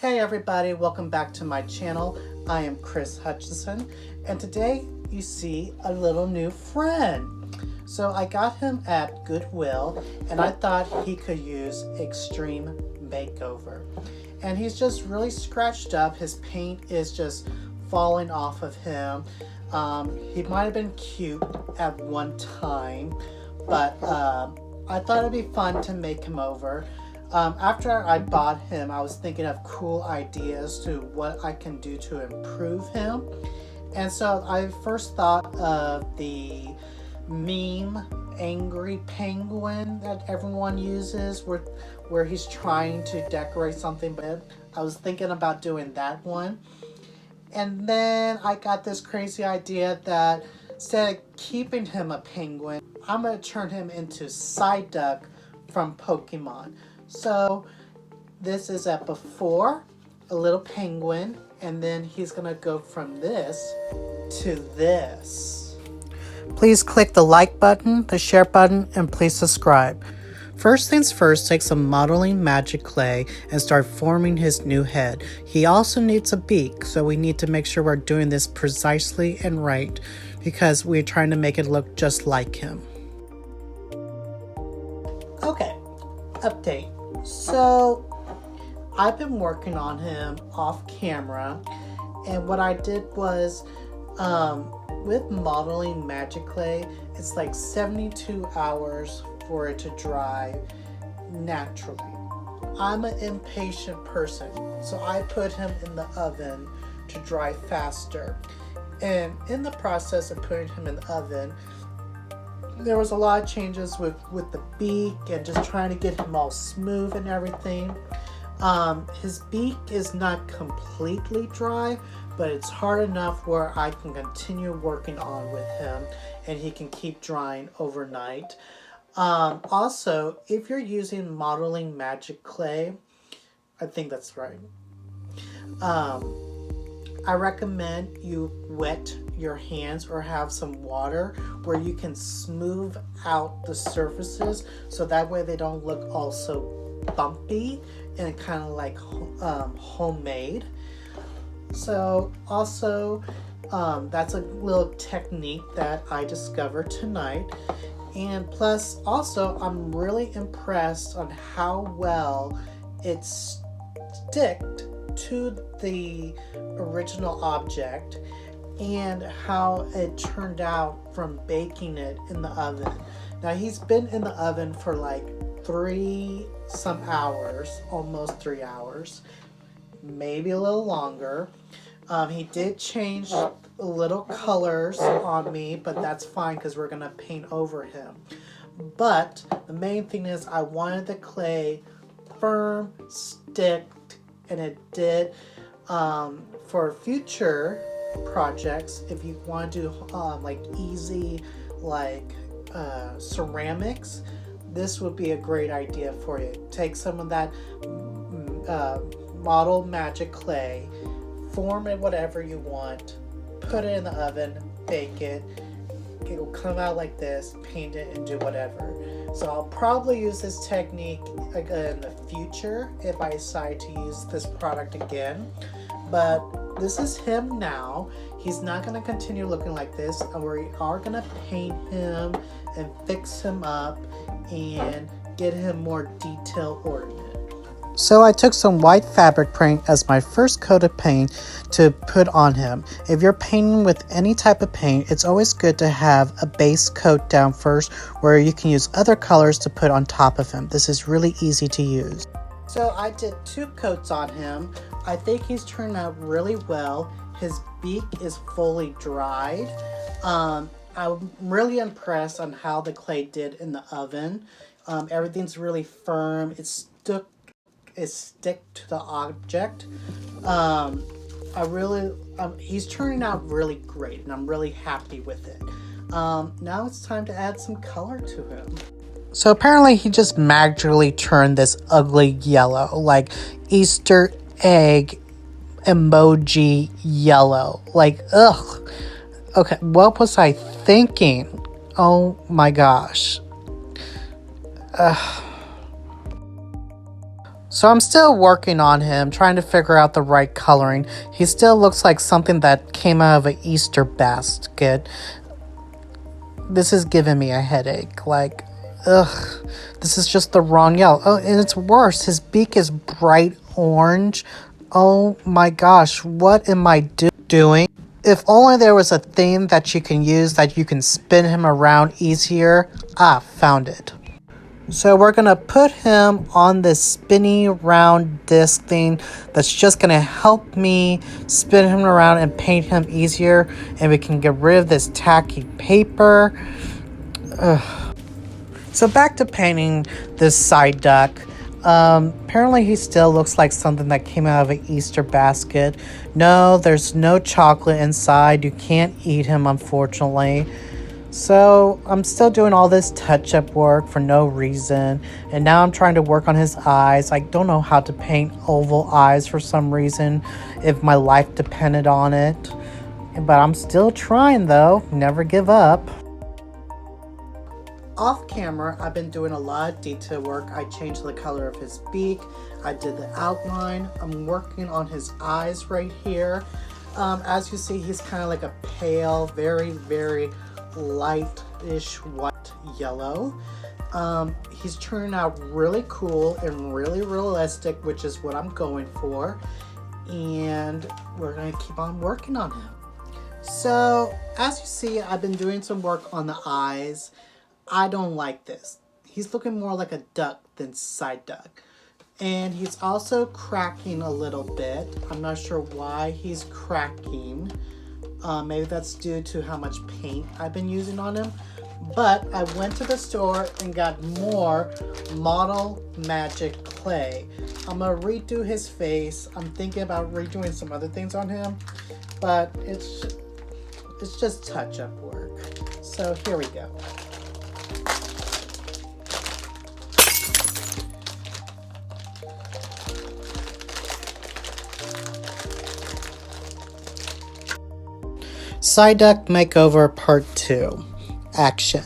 Hey everybody, welcome back to my channel. I am Hutchinson, and today you see a little new friend. So I got him at Goodwill, and I thought he could use extreme makeover. And he's just really scratched up. His paint is just falling off of him. He might have been cute at one time, but I thought it'd be fun to make him over. After I bought him, I was thinking of cool ideas to what I can do to improve him. And so I first thought of the meme angry penguin that everyone uses where he's trying to decorate something, but I was thinking about doing that one. And then I got this crazy idea that instead of keeping him a penguin, I'm going to turn him into Psyduck from Pokemon. So this is a before, a little penguin, and then he's gonna go from this to this. Please click the like button, the share button, and please subscribe. First things first, take some modeling magic clay and start forming his new head. He also needs a beak, so we need to make sure we're doing this precisely and right because we're trying to make it look just like him. Okay, update. So I've been working on him off camera, and what I did was with modeling magic clay, it's like 72 hours for it to dry naturally. I'm an impatient person, so I put him in the oven to dry faster. And in the process of putting him in the oven, there was a lot of changes with the beak and just trying to get him all smooth and everything. His beak is not completely dry, but it's hard enough where I can continue working on with him and he can keep drying overnight. Also, if you're using modeling magic clay, I think that's right. I recommend you wet your hands or have some water where you can smooth out the surfaces so that way they don't look all so bumpy and kind of like homemade. So also that's a little technique that I discovered tonight. And plus also I'm really impressed on how well it sticked to the original object and how it turned out from baking it in the oven. Now he's been in the oven for like 3 some hours, almost 3 hours, maybe a little longer. He did change little colors on me, but that's fine because we're gonna paint over him. But the main thing is I wanted the clay firm, sticked, and it did. For future projects, if you want to do like easy like ceramics, this would be a great idea for you. Take some of that model magic clay, form it whatever you want, put it in the oven, bake it. It will come out like this, paint it, and do whatever. So I'll probably use this technique again in the future if I decide to use this product again. But this is him now. He's not going to continue looking like this, and we are going to paint him and fix him up and get him more detail oriented. So I took some white fabric paint as my first coat of paint to put on him. If you're painting with any type of paint, it's always good to have a base coat down first where you can use other colors to put on top of him. This is really easy to use. So I did 2 coats on him. I think he's turned out really well. His beak is fully dried. I'm really impressed on how the clay did in the oven. Everything's really firm. It's stick to the object. He's turning out really great, and I'm really happy with it. Now it's time to add some color to him. So apparently he just magically turned this ugly yellow, like Easter egg emoji yellow. Like, ugh. Okay, what was I thinking? Oh my gosh. So I'm still working on him, trying to figure out the right coloring. He still looks like something that came out of an Easter basket. This is giving me a headache. Like, ugh, this is just the wrong yellow. Oh, and it's worse. His beak is bright orange. Oh my gosh, what am I doing? If only there was a theme that you can use that you can spin him around easier. Ah, found it. So we're going to put him on this spinny round disc thing that's just going to help me spin him around and paint him easier. And we can get rid of this tacky paper. Ugh. So back to painting this Psyduck. Apparently he still looks like something that came out of an Easter basket. No, there's no chocolate inside. You can't eat him, unfortunately. So I'm still doing all this touch-up work for no reason. And now I'm trying to work on his eyes. I don't know how to paint oval eyes for some reason, if my life depended on it. But I'm still trying though. Never give up. Off camera, I've been doing a lot of detail work. I changed the color of his beak. I did the outline. I'm working on his eyes right here. As you see, he's kind of like a pale, very, very lightish white yellow. He's turning out really cool and really realistic, which is what I'm going for. And we're going to keep on working on him. So, as you see, I've been doing some work on the eyes. I don't like this. He's looking more like a duck than Psyduck. And he's also cracking a little bit. I'm not sure why he's cracking. Maybe that's due to how much paint I've been using on him. But I went to the store and got more Model Magic clay. I'm going to redo his face. I'm thinking about redoing some other things on him. But it's just touch-up work. So here we go. Psyduck Makeover Part 2. Action.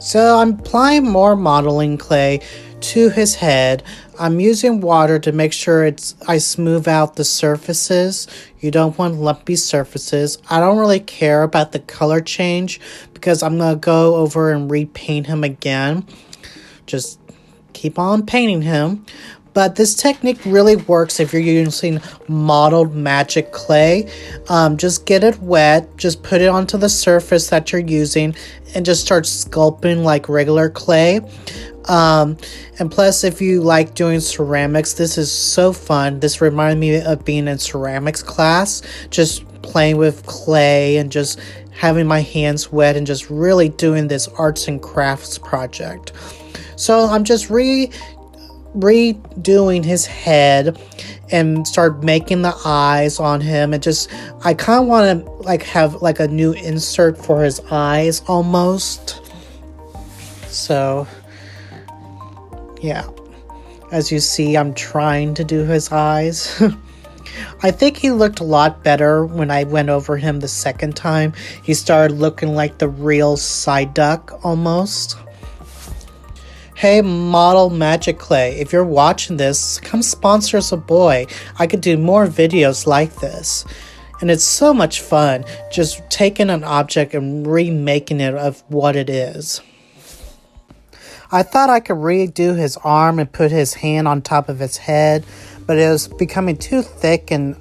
So I'm applying more modeling clay to his head. I'm using water to make sure I smooth out the surfaces. You don't want lumpy surfaces. I don't really care about the color change because I'm going to go over and repaint him again. Just keep on painting him. But this technique really works if you're using modeled magic clay. Just get it wet, just put it onto the surface that you're using, and just start sculpting like regular clay. And plus, if you like doing ceramics, this is so fun. This reminded me of being in ceramics class, just playing with clay and just having my hands wet and just really doing this arts and crafts project. So I'm just redoing his head and start making the eyes on him, and just I kind of want to like have like a new insert for his eyes almost. So yeah, as you see, I'm trying to do his eyes. I think he looked a lot better when I went over him the second time. He started looking like the real Psyduck almost. Hey, Model Magic Clay, if you're watching this, come sponsor us a boy. I could do more videos like this. And it's so much fun just taking an object and remaking it of what it is. I thought I could redo his arm and put his hand on top of his head, but it was becoming too thick and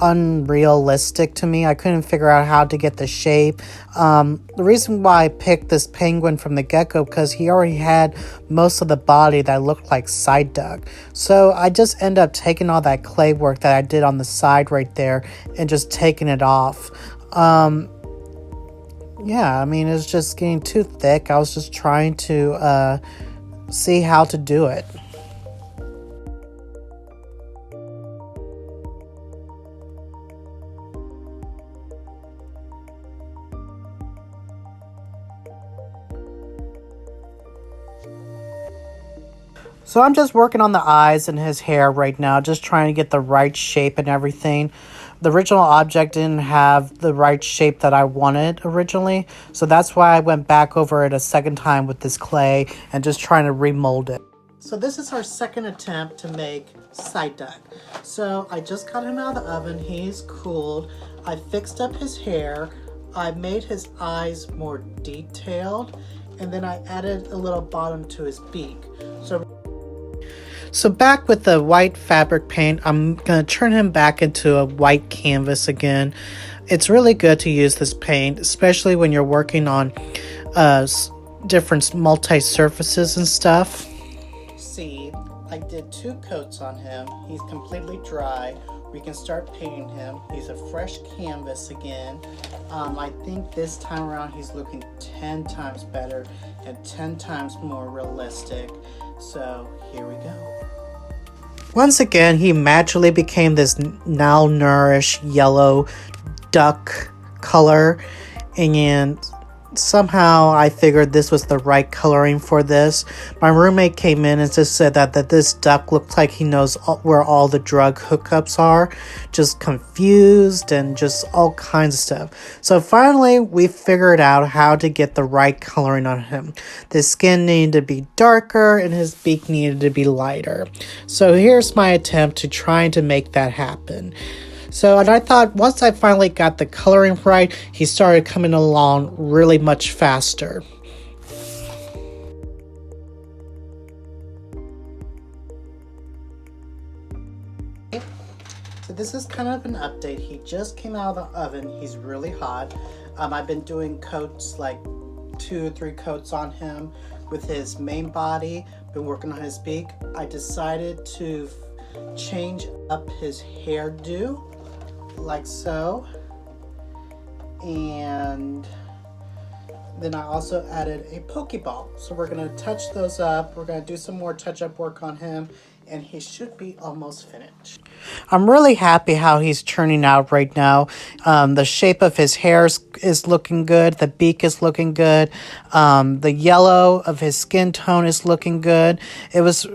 unrealistic to me. I couldn't figure out how to get the shape. The reason why I picked this penguin from the get-go because he already had most of the body that looked like Psyduck. So I just end up taking all that clay work that I did on the side right there and just taking it off. Yeah, I mean, it's just getting too thick. I was just trying to see how to do it. So I'm just working on the eyes and his hair right now, just trying to get the right shape and everything. The original object didn't have the right shape that I wanted originally, so that's why I went back over it a second time with this clay and just trying to remold it. So this is our second attempt to make Psyduck. So I just got him out of the oven. He's cooled. I fixed up his hair. I made his eyes more detailed. And then I added a little bottom to his beak. So back with the white fabric paint, I'm going to turn him back into a white canvas again. It's really good to use this paint, especially when you're working on different multi-surfaces and stuff. See, I did 2 coats on him. He's completely dry. We can start painting him. He's a fresh canvas again. I think this time around he's looking 10 times better and 10 times more realistic. So here we go. Once again, he magically became this malnourished yellow duck color, and somehow I figured this was the right coloring for this. My roommate came in and just said that this duck looks like he knows where all the drug hookups are, just confused and just all kinds of stuff. So finally we figured out how to get the right coloring on him. The skin needed to be darker and his beak needed to be lighter. So here's my attempt to trying to make that happen. So, and I thought once I finally got the coloring right, he started coming along really much faster. So this is kind of an update. He just came out of the oven. He's really hot. I've been doing coats, like 2 or 3 coats on him with his main body. Been working on his beak. I decided to change up his hairdo, like so, and then I also added a Pokeball. So we're going to touch those up. We're going to do some more touch-up work on him, and he should be almost finished. I'm really happy how he's turning out right now. The shape of his hair is looking good. The beak is looking good. The yellow of his skin tone is looking good. It was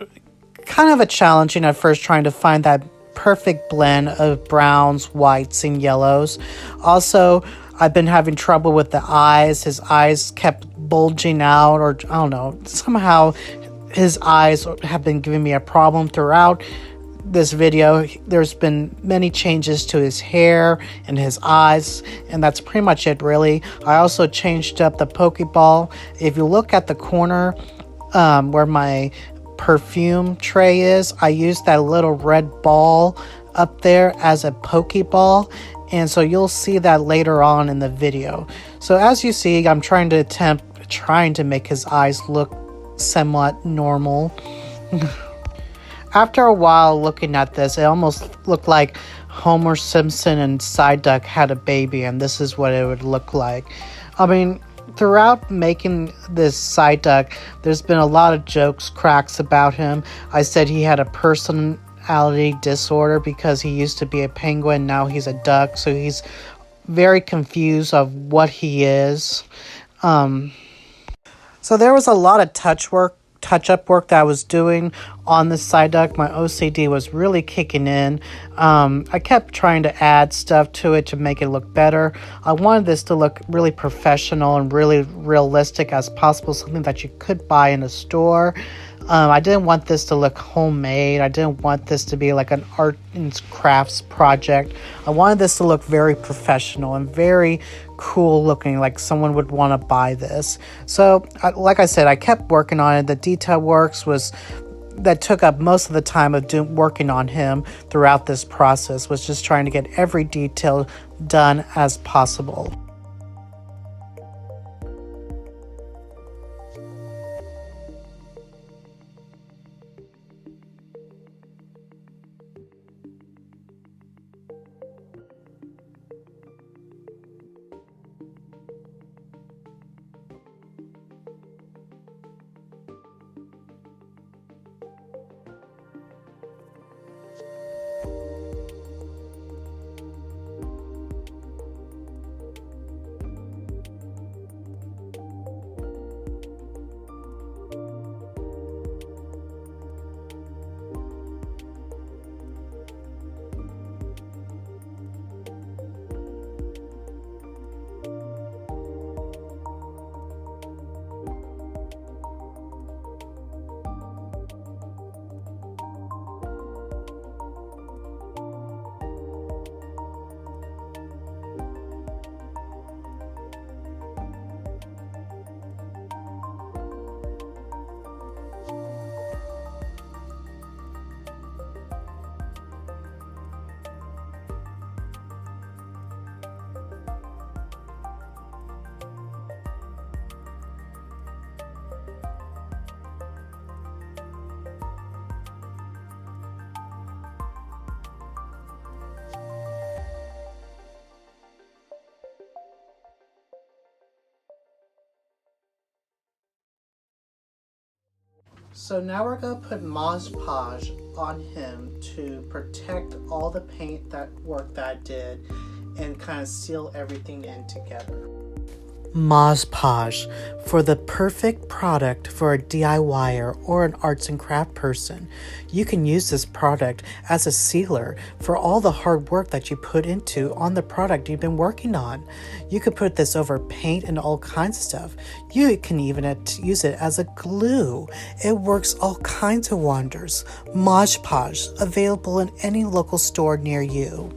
kind of a challenging at first trying to find that perfect blend of browns, whites, and yellows. Also, I've been having trouble with the eyes. His eyes kept bulging out, or I don't know, somehow his eyes have been giving me a problem throughout this video. There's been many changes to his hair and his eyes, and that's pretty much it really. I also changed up the Pokeball. If you look at the corner where my perfume tray is, I used that little red ball up there as a Pokeball, and so you'll see that later on in the video. So as you see, I'm trying to make his eyes look somewhat normal. After a while looking at this, it almost looked like Homer Simpson and Psyduck had a baby, and this is what it would look like. I mean, throughout making this Psyduck, there's been a lot of jokes, cracks about him. I said he had a personality disorder because he used to be a penguin, now he's a duck, so he's very confused of what he is. So there was a lot of touch-up work that I was doing on the Psyduck. My OCD was really kicking in. I kept trying to add stuff to it to make it look better. I wanted this to look really professional and really realistic as possible, something that you could buy in a store. I didn't want this to look homemade. I didn't want this to be like an art and crafts project. I wanted this to look very professional and very cool looking, like someone would want to buy this. So, like I said, I kept working on it. The detail works that took up most of the time of working on him throughout this process, was just trying to get every detail done as possible. So now we're going to put Mod Podge on him to protect all the paint work that I did and kind of seal everything in together. Mod Podge, for the perfect product for a DIYer or an arts and craft person. You can use this product as a sealer for all the hard work that you put into on the product you've been working on. You could put this over paint and all kinds of stuff. You can even use it as a glue. It works all kinds of wonders. Mod Podge, available in any local store near you.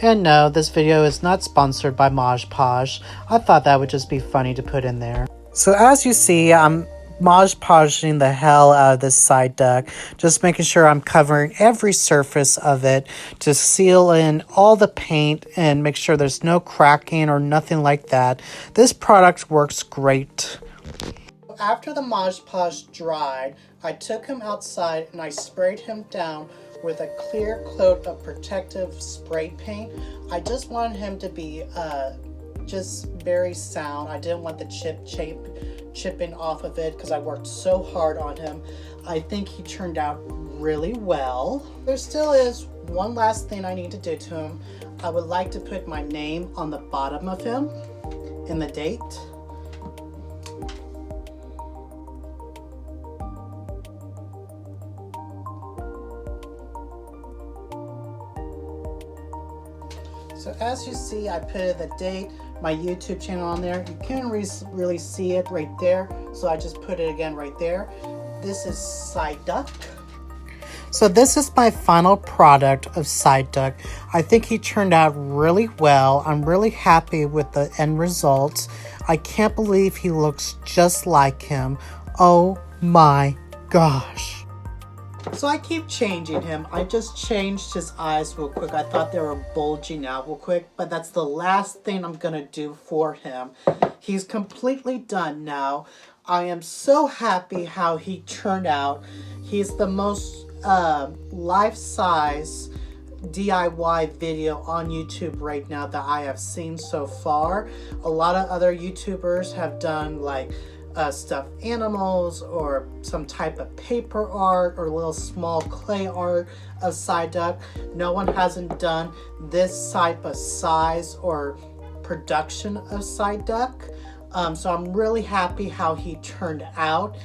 And no, this video is not sponsored by Mod Podge. I thought that would just be funny to put in there. So as you see, I'm Mod Podging the hell out of this Psyduck, just making sure I'm covering every surface of it to seal in all the paint and make sure there's no cracking or nothing like that. This product works great. After the Mod Podge dried, I took him outside and I sprayed him down with a clear coat of protective spray paint. I just wanted him to be just very sound. I didn't want the chipping off of it because I worked so hard on him. I think he turned out really well. There still is one last thing I need to do to him. I would like to put my name on the bottom of him and the date. So as you see, I put the date, my YouTube channel on there. You can't really see it right there, so I just put it again right there. This is Psyduck. So this is my final product of Psyduck. I think he turned out really well. I'm really happy with the end results. I can't believe he looks just like him. Oh my gosh. So I keep changing him. I just changed his eyes real quick. I thought they were bulging out real quick, but that's the last thing I'm gonna do for him. He's completely done now. I am so happy how he turned out. He's the most life-size DIY video on YouTube right now that I have seen so far. A lot of other YouTubers have done like stuffed animals or some type of paper art or little small clay art of Psyduck. No one hasn't done this type of size or production of Psyduck. So I'm really happy how he turned out.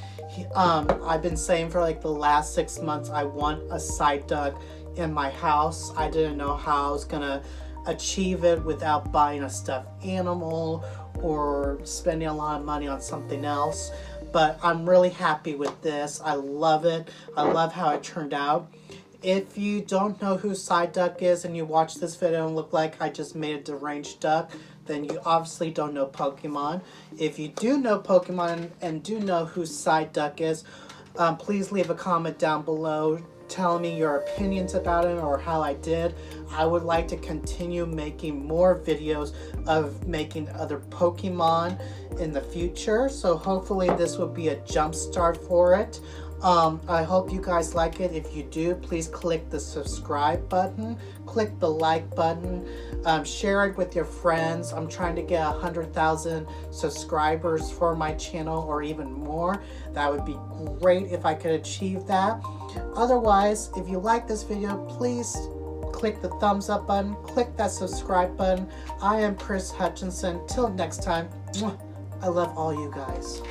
I've been saying for like the last 6 months I want a Psyduck in my house. I didn't know how I was gonna achieve it without buying a stuffed animal or spending a lot of money on something else, but I'm really happy with this. I love it. I love how it turned out. If you don't know who Psyduck is and you watch this video and look like I just made a deranged duck, then you obviously don't know Pokemon. If you do know Pokemon and do know who Psyduck is, please leave a comment down below telling me your opinions about it or how I did. I would like to continue making more videos of making other Pokemon in the future, so hopefully this will be a jump start for it. I hope you guys like it. If you do, please click the subscribe button, click the like button, share it with your friends. I'm trying to get 100,000 subscribers for my channel or even more. That would be great if I could achieve that. Otherwise, if you like this video, please click the thumbs up button, click that subscribe button. I am Chris Hutchinson. Till next time, I love all you guys.